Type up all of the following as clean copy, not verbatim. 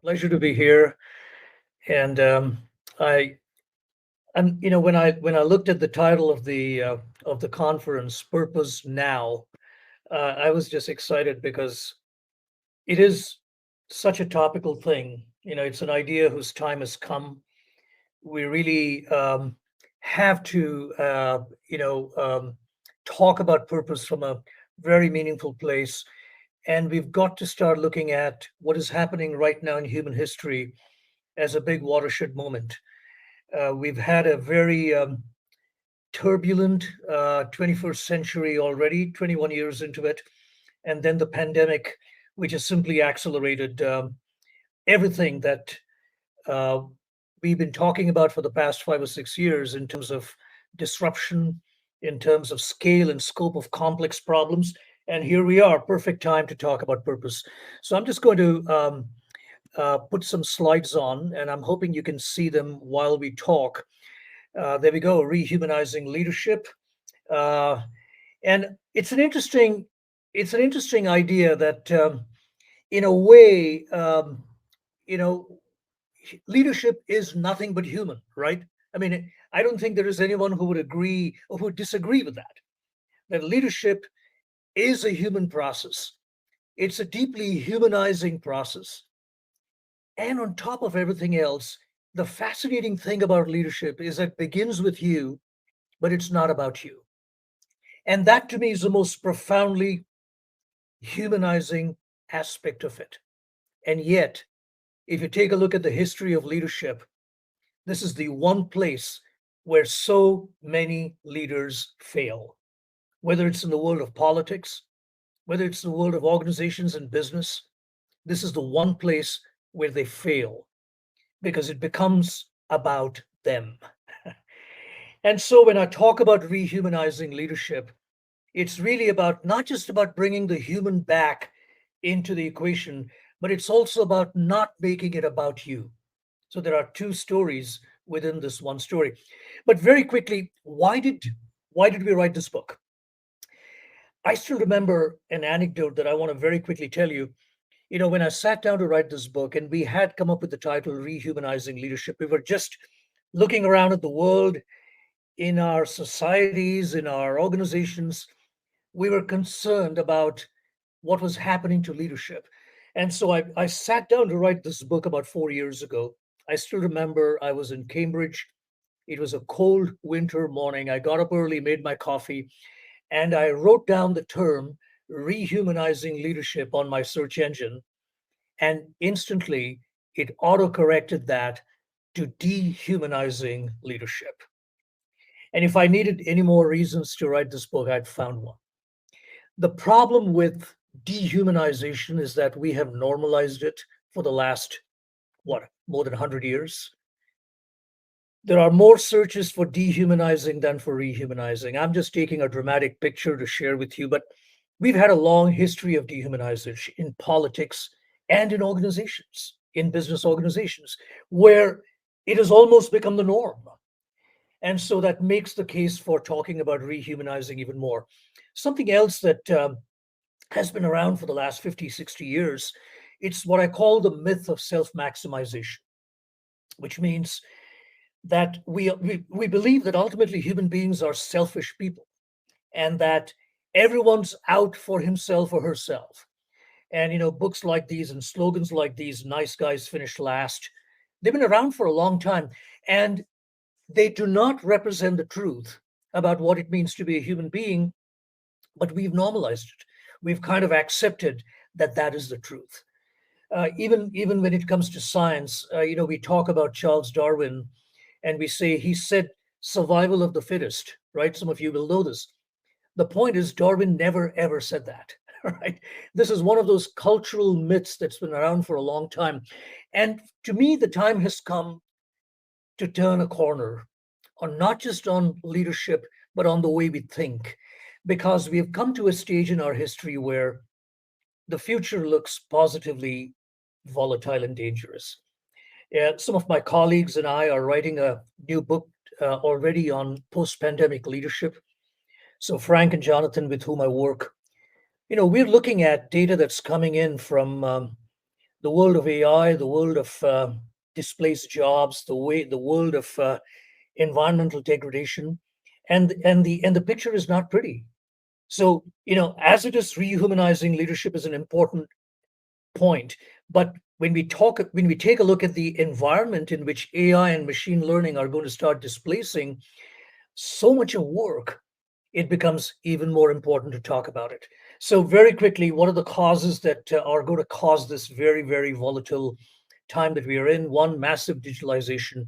Pleasure to be here. And I, when I looked at the title of the conference, Purpose Now, I was just excited because it is such a topical thing. It's an idea whose time has come. We really have to, talk about purpose from a very meaningful place. And we've got to start looking at what is happening right now in human history as a big watershed moment. We've had a very turbulent 21st century already, 21 years into it. And then the pandemic, which has simply accelerated everything that uh, we've been talking about for the past 5 or 6 years in terms of disruption, in terms of scale and scope of complex problems. And here we are, perfect time to talk about purpose. So I'm just going to put some slides on, and I'm hoping you can see them while we talk. There we go, rehumanizing leadership, uh, and it's an interesting idea that, in a way, you know, leadership is nothing but human, right? I mean, I don't think there is anyone who would agree or who would disagree with that. That leadership is a human process. It's a deeply humanizing process. And on top of everything else, the fascinating thing about leadership is that it begins with you, but it's not about you. And that to me is the most profoundly humanizing aspect of it. And yet, if you take a look at the history of leadership, this is the one place where so many leaders fail, whether it's in the world of politics, whether it's the world of organizations and business. This is the one place where they fail because it becomes about them. And so when I talk about rehumanizing leadership, it's really about not just about bringing the human back into the equation, but it's also about not making it about you. So there are two stories within this one story. But very quickly, why did we write this book? I still remember an anecdote that I want to very quickly tell you. When I sat down to write this book and we had come up with the title Rehumanizing Leadership, we were just looking around at the world, in our societies, in our organizations. We were concerned about what was happening to leadership. And so I sat down to write this book about 4 years ago. I still remember I was in Cambridge. It was a cold winter morning. I got up early, made my coffee, and I wrote down the term rehumanizing leadership on my search engine. And instantly it auto corrected that to dehumanizing leadership. And if I needed any more reasons to write this book, I'd found one. The problem with dehumanization is that we have normalized it for the last, what, more than 100 years. There are more searches for dehumanizing than for rehumanizing. I'm just taking a dramatic picture to share with you, but we've had a long history of dehumanization in politics and in organizations, in business organizations, where it has almost become the norm. And so that makes the case for talking about rehumanizing even more. Something else that has been around for the last 50, 60 years, it's what I call the myth of self-maximization, which means that we believe that ultimately human beings are selfish people and that everyone's out for himself or herself. And books like these and slogans like these, nice guys finish last, they've been around for a long time. And they do not represent the truth about what it means to be a human being, but we've normalized it. We've kind of accepted that that is the truth. Even when it comes to science, we talk about Charles Darwin, and we say he said survival of the fittest, right? Some of you will know this. The point is, Darwin never ever said that, right? This is one of those cultural myths that's been around for a long time. And to me, the time has come to turn a corner on not just on leadership, but on the way we think, because we have come to a stage in our history where the future looks positively volatile and dangerous. Some of my colleagues and I are writing a new book already on post-pandemic leadership. So Frank and Jonathan, with whom I work, we're looking at data that's coming in from the world of AI, the world of displaced jobs, the world of environmental degradation, and the picture is not pretty. So, as it is, rehumanizing leadership is an important point. But when we take a look at the environment in which AI and machine learning are going to start displacing so much of work, it becomes even more important to talk about it. So, very quickly, what are the causes that are going to cause this very, very volatile time that we are in? One, massive digitalization.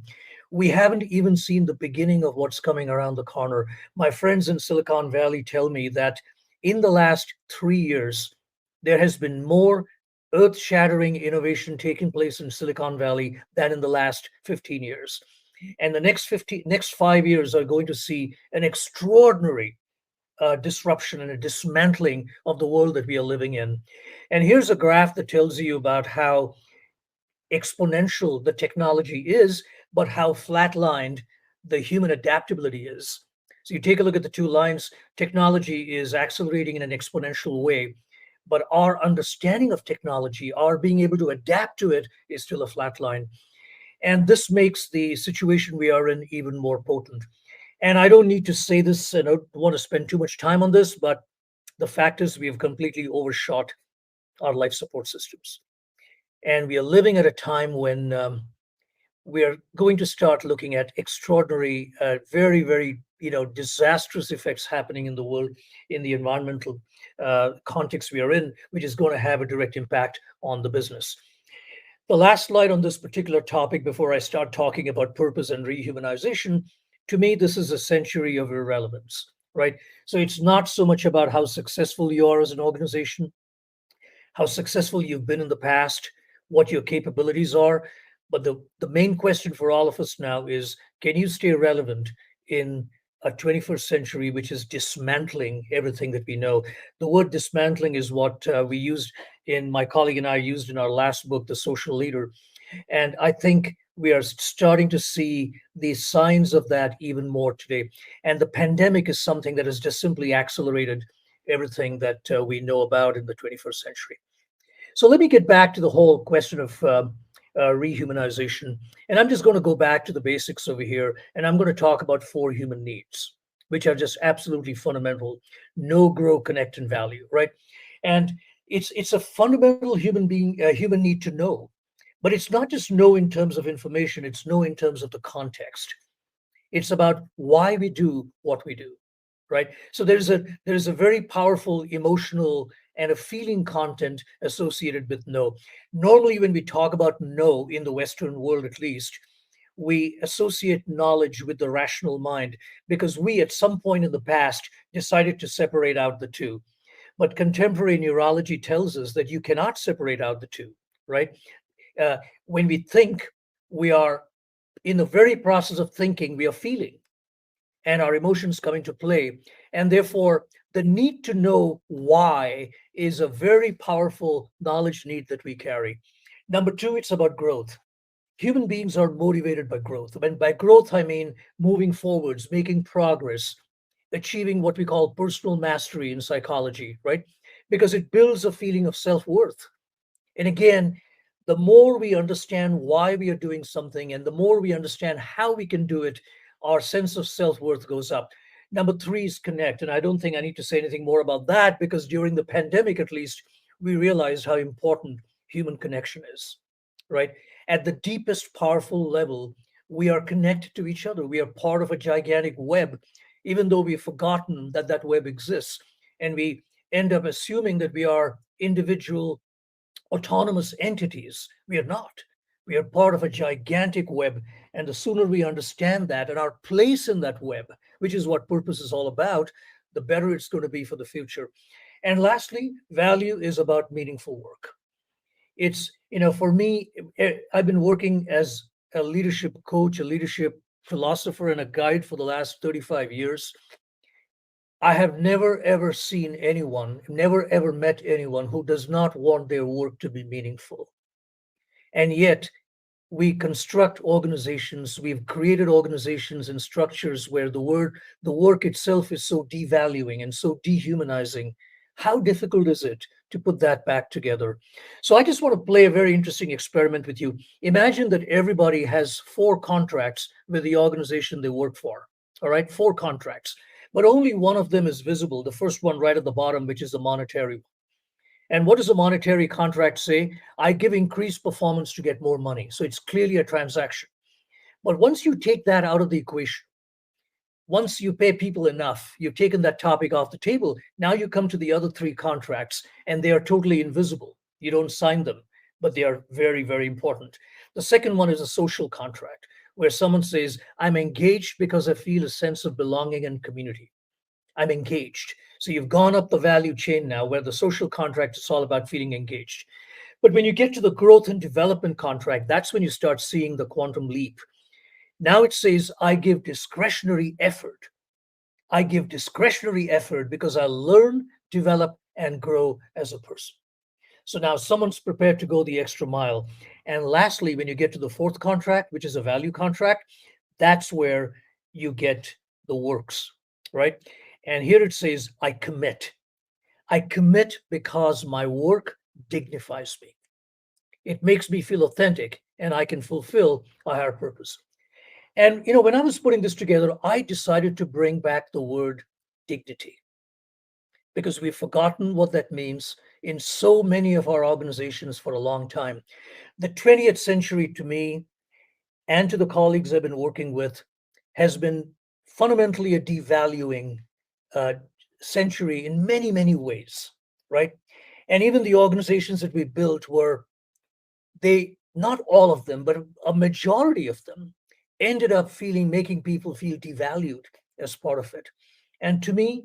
We haven't even seen the beginning of what's coming around the corner. My friends in Silicon Valley tell me that in the last 3 years, there has been more earth shattering innovation taking place in Silicon Valley than in the last 15 years. And the next 5 years are going to see an extraordinary disruption and a dismantling of the world that we are living in. And here's a graph that tells you about how exponential the technology is, but how flatlined the human adaptability is. So you take a look at the two lines, technology is accelerating in an exponential way, but our understanding of technology, our being able to adapt to it, is still a flat line. And this makes the situation we are in even more potent. And I don't need to say this, and I don't want to spend too much time on this, but the fact is we have completely overshot our life support systems. And we are living at a time when we are going to start looking at extraordinary, very, very, disastrous effects happening in the world, in the environmental context we are in, which is going to have a direct impact on the business. The last slide on this particular topic before I start talking about purpose and rehumanization, to me, this is a century of irrelevance, right? So it's not so much about how successful you are as an organization, how successful you've been in the past, what your capabilities are. But the main question for all of us now is, can you stay relevant in a 21st century, which is dismantling everything that we know? The word dismantling is what we used my colleague and I used in our last book, The Social Leader. And I think we are starting to see the signs of that even more today. And the pandemic is something that has just simply accelerated everything that we know about in the 21st century. So let me get back to the whole question of rehumanization. And I'm just going to go back to the basics over here. And I'm going to talk about four human needs, which are just absolutely fundamental: know, grow, connect, and value, right? And it's a fundamental human need to know. But it's not just know in terms of information, it's know in terms of the context. It's about why we do what we do, right? So there's a very powerful emotional and a feeling content associated with no. Normally, when we talk about no in the Western world, at least, we associate knowledge with the rational mind because we, at some point in the past, decided to separate out the two. But contemporary neurology tells us that you cannot separate out the two, right? Uh, when we think, we are in the very process of thinking, we are feeling, and our emotions come into play. And therefore, the need to know why is a very powerful knowledge need that we carry. Number two, it's about growth. Human beings are motivated by growth. And by growth, I mean moving forwards, making progress, achieving what we call personal mastery in psychology, right? Because it builds a feeling of self worth. And again, the more we understand why we are doing something and the more we understand how we can do it, our sense of self worth goes up. Number three is connect. And I don't think I need to say anything more about that because during the pandemic, at least, we realized how important human connection is, right? At the deepest, powerful level, we are connected to each other. We are part of a gigantic web, even though we've forgotten that that web exists. And we end up assuming that we are individual autonomous entities. We are not. We are part of a gigantic web. And the sooner we understand that and our place in that web, which is what purpose is all about, the better it's going to be for the future. And lastly, value is about meaningful work. For me, I've been working as a leadership coach, a leadership philosopher, and a guide for the last 35 years. I have never ever seen anyone, never ever met anyone who does not want their work to be meaningful. And yet, we construct organizations, we've created organizations and structures where the work itself is so devaluing and so dehumanizing. How difficult is it to put that back together. So I just want to play a very interesting experiment with you. Imagine that everybody has four contracts with the organization they work for. All right, four contracts, but only one of them is visible. The first one right at the bottom, which is the monetary. And what does a monetary contract say? I give increased performance to get more money. So it's clearly a transaction. But once you take that out of the equation, once you pay people enough, you've taken that topic off the table. Now you come to the other three contracts, and they are totally invisible. You don't sign them, but they are very, very important. The second one is a social contract, where someone says, I'm engaged because I feel a sense of belonging and community. I'm engaged. So you've gone up the value chain now, where the social contract is all about feeling engaged. But when you get to the growth and development contract, that's when you start seeing the quantum leap. Now it says, I give discretionary effort. I give discretionary effort because I learn, develop, and grow as a person. So now someone's prepared to go the extra mile. And lastly, when you get to the fourth contract, which is a value contract, that's where you get the works, right? And here it says, I commit. I commit because my work dignifies me. It makes me feel authentic and I can fulfill a higher purpose. And when I was putting this together, I decided to bring back the word dignity because we've forgotten what that means in so many of our organizations for a long time. The 20th century, to me and to the colleagues I've been working with, has been fundamentally a devaluing uh, century in many, many ways, right? And even the organizations that we built were, they, not all of them, but a majority of them ended up making people feel devalued as part of it. And to me,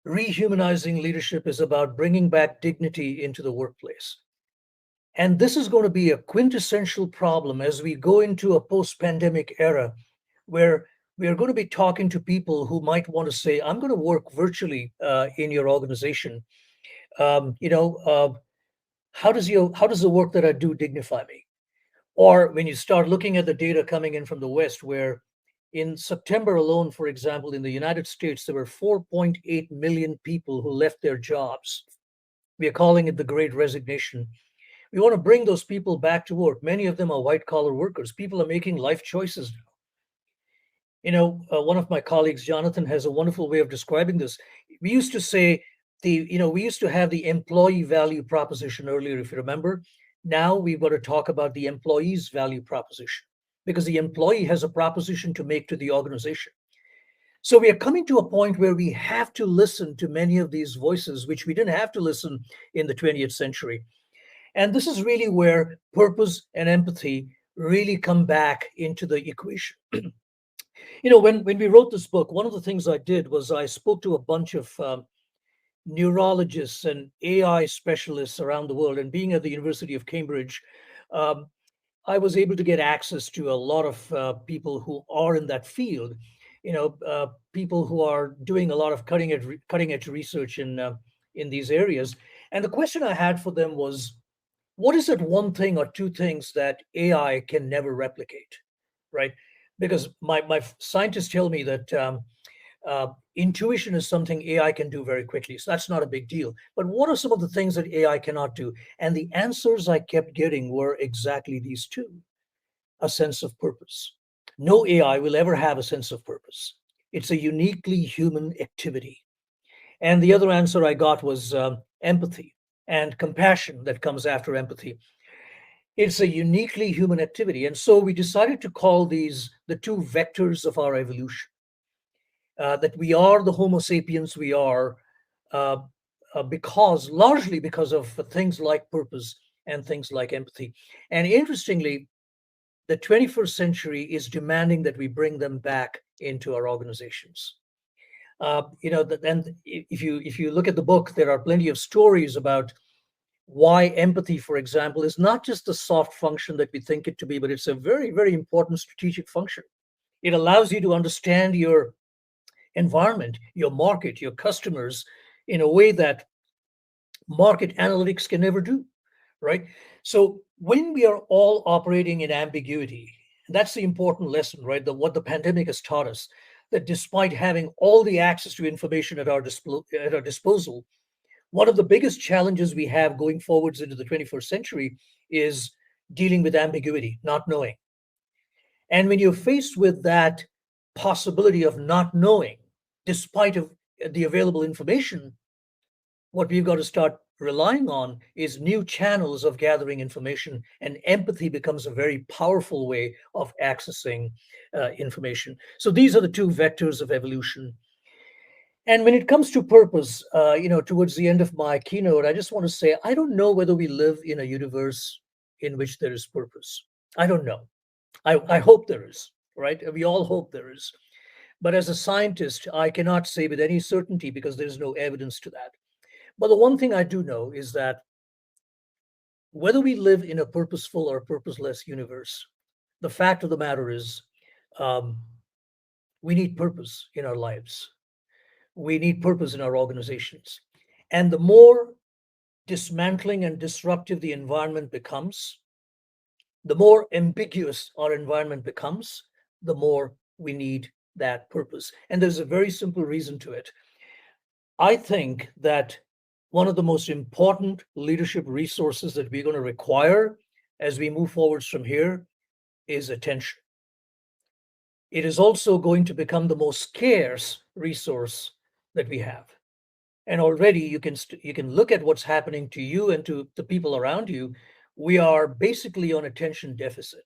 rehumanizing leadership is about bringing back dignity into the workplace. And this is going to be a quintessential problem as we go into a post pandemic era where we are going to be talking to people who might want to say, I'm going to work virtually in your organization. Um, you know, uh, how does the work that I do dignify me? Or when you start looking at the data coming in from the West, where in September alone, for example, in the United States, there were 4.8 million people who left their jobs. We are calling it the Great Resignation. We want to bring those people back to work. Many of them are white collar workers. People are making life choices now. One of my colleagues, Jonathan, has a wonderful way of describing this. We used to say we used to have the employee value proposition earlier, if you remember. Now we've got to talk about the employee's value proposition because the employee has a proposition to make to the organization. So we are coming to a point where we have to listen to many of these voices, which we didn't have to listen in the 20th century. And this is really where purpose and empathy really come back into the equation. When we wrote this book, one of the things I did was I spoke to a bunch of neurologists and AI specialists around the world. And being at the University of Cambridge, um, I was able to get access to a lot of people who are in that field. People who are doing a lot of cutting edge research in these areas. And the question I had for them was, what is it one thing or two things that AI can never replicate, right? Because my scientists tell me that intuition is something AI can do very quickly. So that's not a big deal. But what are some of the things that AI cannot do? And the answers I kept getting were exactly these two: a sense of purpose. No AI will ever have a sense of purpose. It's a uniquely human activity. And the other answer I got was empathy and compassion that comes after empathy. It's a uniquely human activity. And so we decided to call these the two vectors of our evolution, that we are the Homo sapiens we are uh, largely because of things like purpose and things like empathy. And interestingly, the 21st century is demanding that we bring them back into our organizations. And if you look at the book, there are plenty of stories about why empathy, for example, is not just the soft function that we think it to be, but it's a very, very important strategic function. It allows you to understand your environment, your market, your customers in a way that market analytics can never do, right? So when we are all operating in ambiguity, that's the important lesson, right? What the pandemic has taught us, that despite having all the access to information at our disposal, One of the biggest challenges we have going forwards into the 21st century is dealing with ambiguity, not knowing. And when you're faced with that possibility of not knowing, despite of the available information, what we've got to start relying on is new channels of gathering information, and empathy becomes a very powerful way of accessing information. So these are the two vectors of evolution. And when it comes to purpose, towards the end of my keynote, I just want to say I don't know whether we live in a universe in which there is purpose. I don't know. I hope there is, right? We all hope there is. But as a scientist, I cannot say with any certainty because there's no evidence to that. But the one thing I do know is that whether we live in a purposeful or purposeless universe, the fact of the matter is um, we need purpose in our lives. We need purpose in our organizations. And the more dismantling and disruptive the environment becomes, the more ambiguous our environment becomes, the more we need that purpose. And there's a very simple reason to it. I think that one of the most important leadership resources that we're going to require as we move forwards from here is attention. It is also going to become the most scarce resource that we have. And already you can look at what's happening to you and to the people around you. We are basically on attention deficit.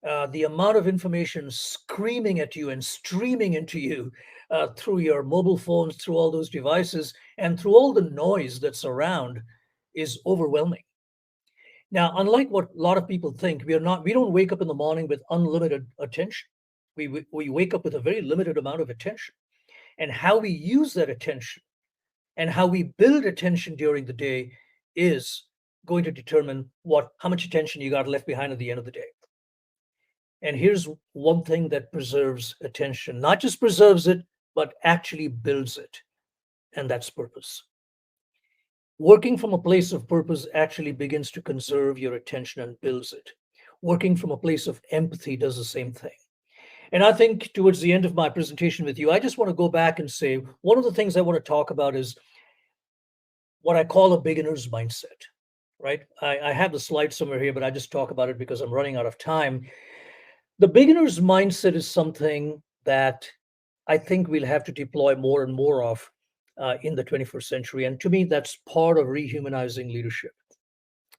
The amount of information screaming at you and streaming into you through your mobile phones, through all those devices, and through all the noise that's around is overwhelming. Now, unlike what a lot of people think, we don't wake up in the morning with unlimited attention. We wake up with a very limited amount of attention. And how we use that attention and how we build attention during the day is going to determine how much attention you got left behind at the end of the day. And here's one thing that preserves attention, not just preserves it, but actually builds it. And that's purpose. Working from a place of purpose actually begins to conserve your attention and builds it. Working from a place of empathy does the same thing. And I think towards the end of my presentation with you, I just want to go back and say one of the things I want to talk about is what I call a beginner's mindset, right? I have the slide somewhere here, but I just talk about it because I'm running out of time. The beginner's mindset is something that I think we'll have to deploy more and more of in the 21st century. And to me, that's part of rehumanizing leadership.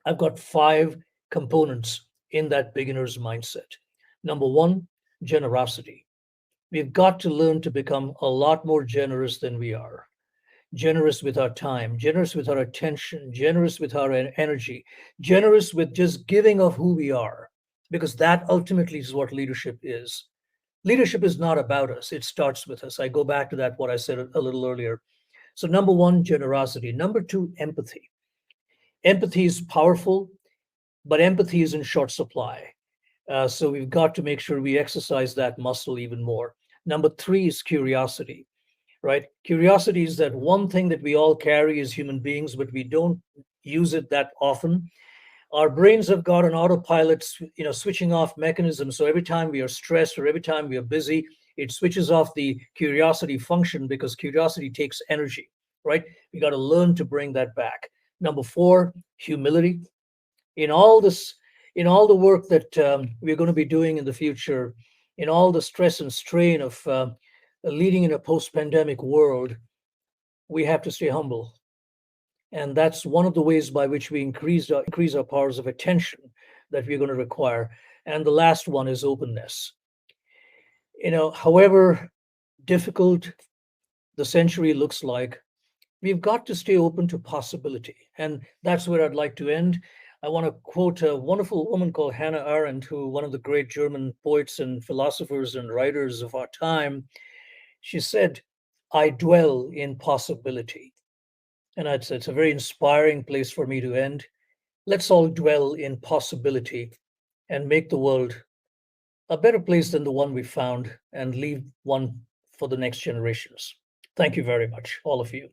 I've got 5 components in that beginner's mindset. Number 1, generosity. We've got to learn to become a lot more generous than we are. Generous with our time, generous with our attention, generous with our energy, generous with just giving of who we are, because that ultimately is what leadership is. Leadership is not about us, it starts with us. I go back to that, what I said a little earlier. So, number 1, generosity. Number 2, empathy. Empathy is powerful, but empathy is in short supply. So we've got to make sure we exercise that muscle even more. Number 3 is curiosity, right? Curiosity is that one thing that we all carry as human beings, but we don't use it that often. Our brains have got an autopilot, switching off mechanism. So every time we are stressed or every time we are busy, it switches off the curiosity function because curiosity takes energy, right? We got to learn to bring that back. Number 4, humility. In all this, in all the work that we're going to be doing in the future, in all the stress and strain of leading in a post-pandemic world, we have to stay humble. And that's one of the ways by which we increase our powers of attention that we're going to require. And the last one is openness. However difficult the century looks like, we've got to stay open to possibility. And that's where I'd like to end. I want to quote a wonderful woman called Hannah Arendt, who one of the great German poets and philosophers and writers of our time. She said, "I dwell in possibility." And I'd say it's a very inspiring place for me to end. Let's all dwell in possibility and make the world a better place than the one we found and leave one for the next generations. Thank you very much, all of you.